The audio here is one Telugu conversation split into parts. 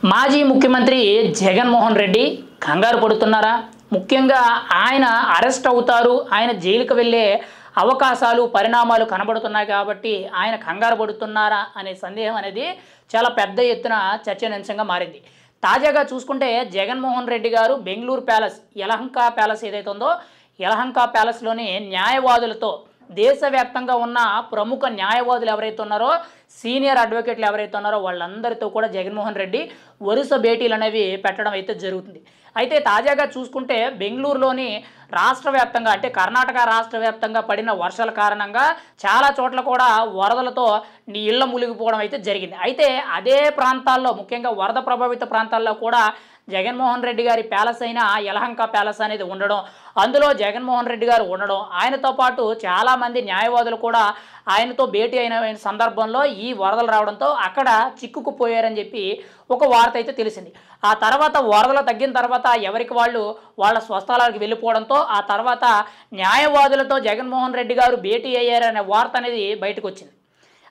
మాజీ ముఖ్యమంత్రి జగన్మోహన్ రెడ్డి కంగారు పడుతున్నారా? ముఖ్యంగా ఆయన అరెస్ట్ అవుతారు, ఆయన జైలుకు వెళ్ళే అవకాశాలు పరిణామాలు కనబడుతున్నాయి కాబట్టి ఆయన కంగారు పడుతున్నారా అనే సందేహం అనేది చాలా పెద్ద ఎత్తున చర్చనీయాంశంగా మారింది. తాజాగా చూసుకుంటే జగన్మోహన్ రెడ్డి గారు బెంగళూరు ప్యాలెస్ యలహంక ప్యాలెస్ ఏదైతే ఉందో యలహంక ప్యాలెస్లోని న్యాయవాదులతో దేశవ్యాప్తంగా ఉన్న ప్రముఖ న్యాయవాదులు ఎవరైతే ఉన్నారో సీనియర్ అడ్వకేట్లు ఎవరైతే ఉన్నారో వాళ్ళందరితో కూడా జగన్మోహన్ రెడ్డి వరుస భేటీలు అనేవి పెట్టడం అయితే జరుగుతుంది. అయితే తాజాగా చూసుకుంటే బెంగళూరులోని రాష్ట్ర వ్యాప్తంగా అంటే కర్ణాటక రాష్ట్ర వ్యాప్తంగా పడిన వర్షాల కారణంగా చాలా చోట్ల కూడా వరదలతో ఇళ్ల మునిగిపోవడం అయితే జరిగింది. అయితే అదే ప్రాంతాల్లో ముఖ్యంగా వరద ప్రభావిత ప్రాంతాల్లో కూడా జగన్మోహన్ రెడ్డి గారి ప్యాలెస్ అయిన యలహంక ప్యాలెస్ అనేది ఉండడం, అందులో జగన్మోహన్ రెడ్డి గారు ఉండడం, ఆయనతో పాటు చాలామంది న్యాయవాదులు కూడా ఆయనతో భేటీ అయిన సందర్భంలో ఈ వరదలు రావడంతో అక్కడ చిక్కుకుపోయారని చెప్పి ఒక వార్త అయితే తెలిసింది. ఆ తర్వాత వరదలు తగ్గిన తర్వాత ఎవరికి వాళ్ళు వాళ్ళ స్వస్థలాలకు వెళ్ళిపోవడంతో ఆ తర్వాత న్యాయవాదులతో జగన్మోహన్ రెడ్డి గారు భేటీ అయ్యారనే వార్త అనేది బయటకు వచ్చింది.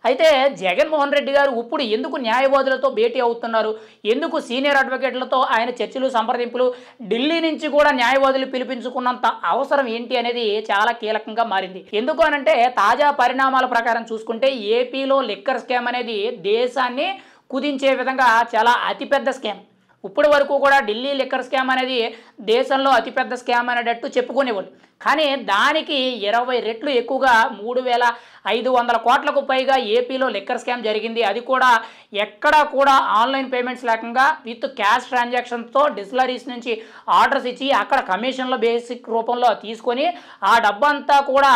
అయితే జగన్మోహన్ రెడ్డి గారు ఇప్పుడు ఎందుకు న్యాయవాదులతో భేటీ అవుతున్నారు, ఎందుకు సీనియర్ అడ్వకేట్లతో ఆయన చర్చలు సంప్రదింపులు, ఢిల్లీ నుంచి కూడా న్యాయవాదులు పిలిపించుకున్నంత అవసరం ఏంటి అనేది చాలా కీలకంగా మారింది. ఎందుకు అనంటే తాజా పరిణామాల ప్రకారం చూసుకుంటే ఏపీలో లిక్కర్ స్కామ్ అనేది దేశాన్ని కుదించే విధంగా చాలా అతిపెద్ద స్కామ్. ఇప్పటి వరకు కూడా ఢిల్లీ లిక్కర్ స్కామ్ అనేది దేశంలో అతిపెద్ద స్కామ్ అనేటట్టు చెప్పుకునేవాళ్ళు. కానీ దానికి 20 రెట్లు ఎక్కువగా 3,500 కోట్లకు పైగా ఏపీలో లిక్కర్ స్కామ్ జరిగింది. అది కూడా ఎక్కడా కూడా ఆన్లైన్ పేమెంట్స్ లేకుండా విత్ క్యాష్ ట్రాన్సాక్షన్స్తో డిస్టిలరీస్ నుంచి ఆర్డర్స్ ఇచ్చి అక్కడ కమిషన్ల బేసిక్ రూపంలో తీసుకొని ఆ డబ్బంతా కూడా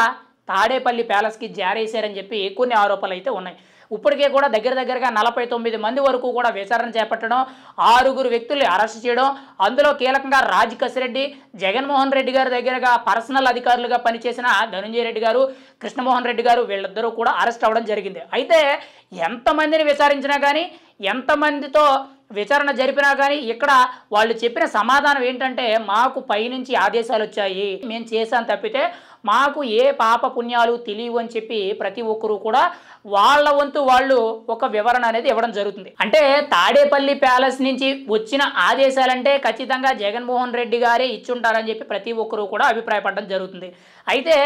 తాడేపల్లి ప్యాలెస్కి జారేశారని చెప్పి కొన్ని ఆరోపణలు అయితే ఉన్నాయి. ఇప్పటికే కూడా దగ్గరగా 49 మంది వరకు కూడా విచారణ చేపట్టడం, 6 వ్యక్తుల్ని అరెస్ట్ చేయడం, అందులో కీలకంగా రాజ్ కసిరెడ్డి, జగన్మోహన్ రెడ్డి గారి దగ్గరగా పర్సనల్ అధికారులుగా పనిచేసిన ధనంజయ రెడ్డి గారు, కృష్ణమోహన్ రెడ్డి గారు వీళ్ళిద్దరూ కూడా అరెస్ట్ అవ్వడం జరిగింది. అయితే ఎంతమందిని విచారించినా కానీ, ఎంతమందితో విచారణ జరిపినా కానీ ఇక్కడ వాళ్ళు చెప్పిన సమాధానం ఏంటంటే మాకు పైనుంచి ఆదేశాలు వచ్చాయి, మేము చేశాను తప్పితే మాకు ఏ పాప పుణ్యాలు తెలియవు అని చెప్పి ప్రతి ఒక్కరూ కూడా వాళ్ళ వంతు వాళ్ళు ఒక వివరణ అనేది ఇవ్వడం జరుగుతుంది. అంటే తాడేపల్లి ప్యాలెస్ నుంచి వచ్చిన ఆదేశాలంటే ఖచ్చితంగా జగన్మోహన్ రెడ్డి గారే ఇచ్చుంటారని చెప్పి ప్రతి ఒక్కరూ కూడా అభిప్రాయపడడం జరుగుతుంది. అయితే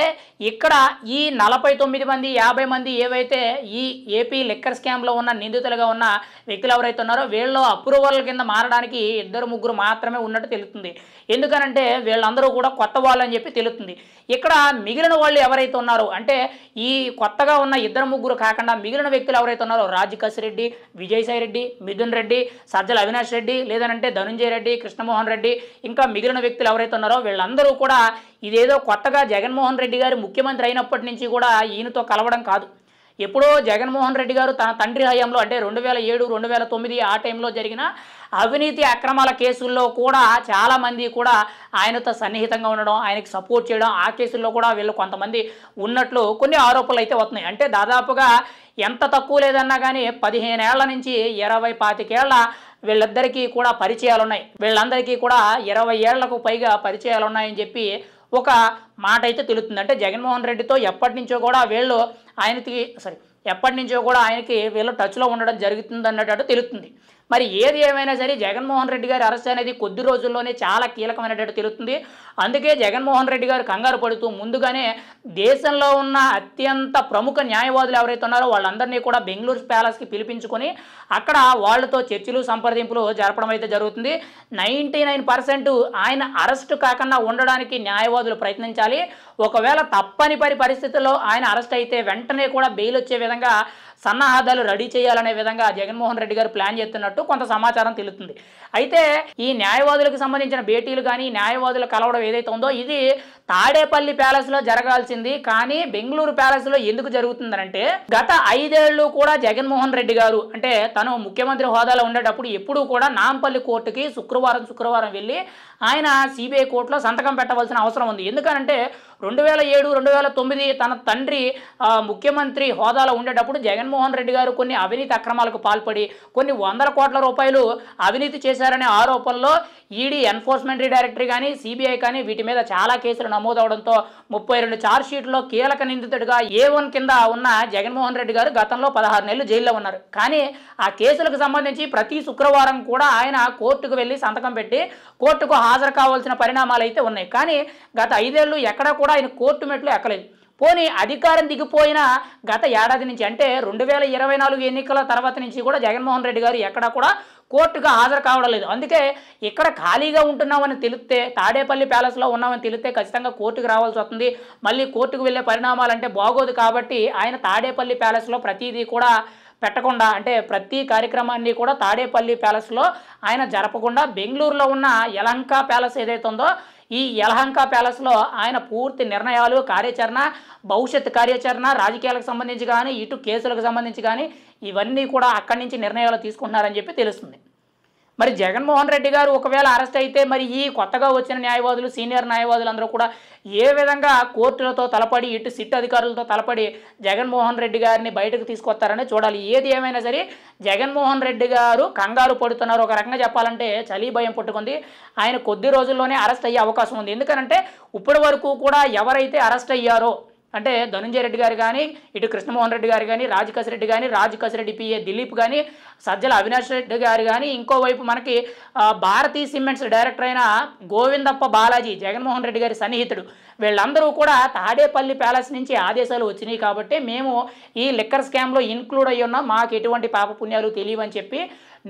ఇక్కడ ఈ 49 మంది 50 మంది ఏవైతే ఈ ఏపీ లిక్కర్ స్కామ్లో ఉన్న నిందితులుగా ఉన్న వ్యక్తులు ఎవరైతే ఉన్నారో వీళ్ళు అప్రూవల్ కింద మారడానికి 2-3 మాత్రమే ఉన్నట్టు తెలుస్తుంది. ఎందుకనంటే వీళ్ళందరూ కూడా కొత్త వాళ్ళు అని చెప్పి తెలుస్తుంది. ఇక్కడ మిగిలిన వాళ్ళు ఎవరైతే ఉన్నారో అంటే ఈ కొత్తగా ఉన్న 2-3 కాకుండా మిగిలిన వ్యక్తులు ఎవరైతే ఉన్నారో రాజ్ కసిరెడ్డి, విజయసాయి రెడ్డి, మిథున్ రెడ్డి, సజ్జల అవినాష్ రెడ్డి, లేదనంటే ధనంజయ రెడ్డి, కృష్ణమోహన్ రెడ్డి, ఇంకా మిగిలిన వ్యక్తులు ఎవరైతే ఉన్నారో వీళ్ళందరూ కూడా ఇదేదో కొత్తగా జగన్మోహన్ రెడ్డి గారు ముఖ్యమంత్రి అయినప్పటి నుంచి కూడా ఈయనతో కలవడం కాదు. ఎప్పుడో జగన్మోహన్ రెడ్డి గారు తన తండ్రి హయాంలో అంటే 2007, 2009 ఆ టైంలో జరిగిన అవినీతి అక్రమాల కేసుల్లో కూడా చాలామంది కూడా ఆయనతో సన్నిహితంగా ఉండడం, ఆయనకి సపోర్ట్ చేయడం, ఆ కేసుల్లో కూడా వీళ్ళు కొంతమంది ఉన్నట్లు కొన్ని ఆరోపణలు అయితే వస్తున్నాయి. అంటే దాదాపుగా ఎంత తక్కువ లేదన్నా కానీ 15 ఏళ్ల నుంచి 20-25 ఏళ్ల వీళ్ళిద్దరికీ కూడా పరిచయాలు ఉన్నాయి. వీళ్ళందరికీ కూడా 20 ఏళ్లకు పైగా పరిచయాలు ఉన్నాయని చెప్పి ఒక మాట అయితే తెలుస్తుంది. అంటే జగన్మోహన్ రెడ్డితో ఎప్పటి నుంచో కూడా వీళ్ళు టచ్లో ఉండడం జరుగుతుంది అన్నట్టు తెలుస్తుంది. మరి ఏది ఏమైనా సరే జగన్మోహన్ రెడ్డి గారి అరెస్ట్ అనేది కొద్ది రోజుల్లోనే చాలా కీలకమైనట్టు తెలుస్తుంది. అందుకే జగన్మోహన్ రెడ్డి గారు కంగారు పడుతూ ముందుగానే దేశంలో ఉన్న అత్యంత ప్రముఖ న్యాయవాదులు ఎవరైతే ఉన్నారో వాళ్ళందరినీ కూడా బెంగళూరు ప్యాలెస్కి పిలిపించుకొని అక్కడ వాళ్ళతో చర్చలు సంప్రదింపులు జరపడం అయితే జరుగుతుంది. 99% ఆయన అరెస్ట్ కాకుండా ఉండడానికి న్యాయవాదులు ప్రయత్నించాలి. ఒకవేళ తప్పని పరిస్థితుల్లో ఆయన అరెస్ట్ అయితే వెంటనే కూడా బెయిల్ వచ్చే విధంగా సన్నాహాలు రెడీ చేయాలనే విధంగా జగన్మోహన్ రెడ్డి గారు ప్లాన్ చేస్తున్నట్టు కొంత సమాచారం తెలుస్తుంది. అయితే ఈ న్యాయవాదులకు సంబంధించిన భేటీలు కానీ న్యాయవాదులు కలవడం ఏదైతే ఉందో ఇది తాడేపల్లి ప్యాలెస్లో జరగాల్సింది, కానీ బెంగళూరు ప్యాలెస్లో ఎందుకు జరుగుతుందంటే గత 5 ఏళ్ళు కూడా జగన్మోహన్ రెడ్డి గారు అంటే తను ముఖ్యమంత్రి హోదాలో ఉండేటప్పుడు ఎప్పుడూ కూడా నాంపల్లి కోర్టుకి శుక్రవారం వెళ్ళి ఆయన సిబిఐ కోర్టులో సంతకం పెట్టవలసిన అవసరం ఉంది. ఎందుకనంటే 2007, 2009 తన తండ్రి ముఖ్యమంత్రి హోదాలో ఉండేటప్పుడు జగన్మోహన్ జగన్మోహన్ రెడ్డి గారు కొన్ని అవినీతి అక్రమాలకు పాల్పడి కొన్ని వందల కోట్ల రూపాయలు అవినీతి చేశారనే ఆరోపణలో ఈడీ ఎన్ఫోర్స్మెంట్ డైరెక్టరీ కానీ సిబిఐ కానీ వీటి మీద చాలా కేసులు నమోదవడంతో 32 ఛార్జ్షీట్లో కీలక నిందితుడిగా A1 కింద ఉన్న జగన్మోహన్ రెడ్డి గారు గతంలో 16 నెలలు జైల్లో ఉన్నారు. కానీ ఆ కేసులకు సంబంధించి ప్రతి శుక్రవారం కూడా ఆయన కోర్టుకు వెళ్ళి సంతకం పెట్టి కోర్టుకు హాజరు కావాల్సిన పరిణామాలు అయితే ఉన్నాయి. కానీ గత 5 ఏళ్ళు ఎక్కడా కూడా ఆయన కోర్టు మెట్లు ఎక్కలేదు. పోనీ అధికారం దిగిపోయిన గత ఏడాది నుంచి అంటే 2024 ఎన్నికల తర్వాత నుంచి కూడా జగన్మోహన్ రెడ్డి గారు ఎక్కడా కూడా కోర్టుగా హాజరు కావడం లేదు. అందుకే ఇక్కడ ఖాళీగా ఉంటున్నామని తెలిస్తే, తాడేపల్లి ప్యాలెస్లో ఉన్నామని తెలిస్తే ఖచ్చితంగా కోర్టుకు రావాల్సి వస్తుంది. మళ్ళీ కోర్టుకు వెళ్ళే పరిణామాలంటే బాగోదు. కాబట్టి ఆయన తాడేపల్లి ప్యాలెస్లో ప్రతిదీ కూడా పెట్టకుండా, అంటే ప్రతి కార్యక్రమాన్ని కూడా తాడేపల్లి ప్యాలెస్లో ఆయన జరపకుండా బెంగళూరులో ఉన్న యలహంక ప్యాలెస్ ఏదైతే ఉందో ఈ యలహంక ప్యాలెస్లో ఆయన పూర్తి నిర్ణయాలు, కార్యాచరణ, భవిష్యత్ కార్యాచరణ, రాజకీయాలకు సంబంధించి కానీ ఇటు కేసులకు సంబంధించి కానీ ఇవన్నీ కూడా అక్కడి నుంచి నిర్ణయాలు తీసుకుంటున్నారని చెప్పి తెలుస్తుంది. మరి జగన్మోహన్ రెడ్డి గారు ఒకవేళ అరెస్ట్ అయితే మరి ఈ కొత్తగా వచ్చిన న్యాయవాదులు, సీనియర్ న్యాయవాదులు అందరూ కూడా ఏ విధంగా కోర్టులతో తలపడి ఇటు సిట్ అధికారులతో తలపడి జగన్మోహన్ రెడ్డి గారిని బయటకు తీసుకొస్తారని చూడాలి. ఏది ఏమైనా సరే జగన్మోహన్ రెడ్డి గారు కంగారు పడుతున్నారు. ఒక రకంగా చెప్పాలంటే చలి భయం పట్టుకుంది. ఆయన కొద్ది రోజుల్లోనే అరెస్ట్ అయ్యే అవకాశం ఉంది. ఎందుకంటే ఇప్పటి వరకు కూడా ఎవరైతే అరెస్ట్ అయ్యారో అంటే ధనుంజయ రెడ్డి గారు కానీ, ఇటు కృష్ణమోహన్ రెడ్డి గారు కానీ, రాజకసిరెడ్డి కానీ, రాజకసిరెడ్డి పిఏ దిలీప్ కానీ, సజ్జల అవినాష్ రెడ్డి గారు కానీ, ఇంకోవైపు మనకి భారతీ సిమెంట్స్ డైరెక్టర్ అయిన గోవిందప్ప బాలాజీ జగన్మోహన్ రెడ్డి గారి సన్నిహితుడు, వీళ్ళందరూ కూడా తాడేపల్లి ప్యాలెస్ నుంచి ఆదేశాలు వచ్చినాయి కాబట్టి మేము ఈ లిక్కర్ స్కామ్లో ఇన్క్లూడ్ అయ్యి ఉన్నాం, మాకు ఎటువంటి పాపపుణ్యాలు తెలియవని చెప్పి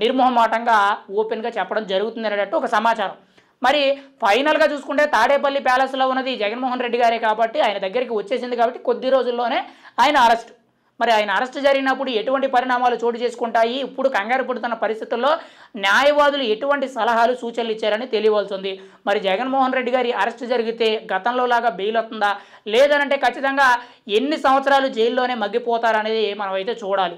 నిర్మోహమాటంగా ఓపెన్గా చెప్పడం జరుగుతుంది అనేటట్టు ఒక సమాచారం. మరి ఫైనల్గా చూసుకుంటే తాడేపల్లి ప్యాలెస్లో ఉన్నది జగన్మోహన్ రెడ్డి గారే కాబట్టి ఆయన దగ్గరికి వచ్చేసింది కాబట్టి కొద్ది రోజుల్లోనే ఆయన అరెస్ట్. మరి ఆయన అరెస్ట్ జరిగినప్పుడు ఎటువంటి పరిణామాలు చోటు చేసుకుంటాయి, ఇప్పుడు కంగారు పడుతున్న పరిస్థితుల్లో న్యాయవాదులు ఎటువంటి సలహాలు, సూచనలు ఇచ్చారని తెలియవలసి ఉంది. మరి జగన్మోహన్ రెడ్డి గారి అరెస్ట్ జరిగితే గతంలో లాగా బెయిల్ వస్తుందా, లేదనంటే ఖచ్చితంగా ఎన్ని సంవత్సరాలు జైల్లోనే మగ్గిపోతారనేది మనం అయితే చూడాలి.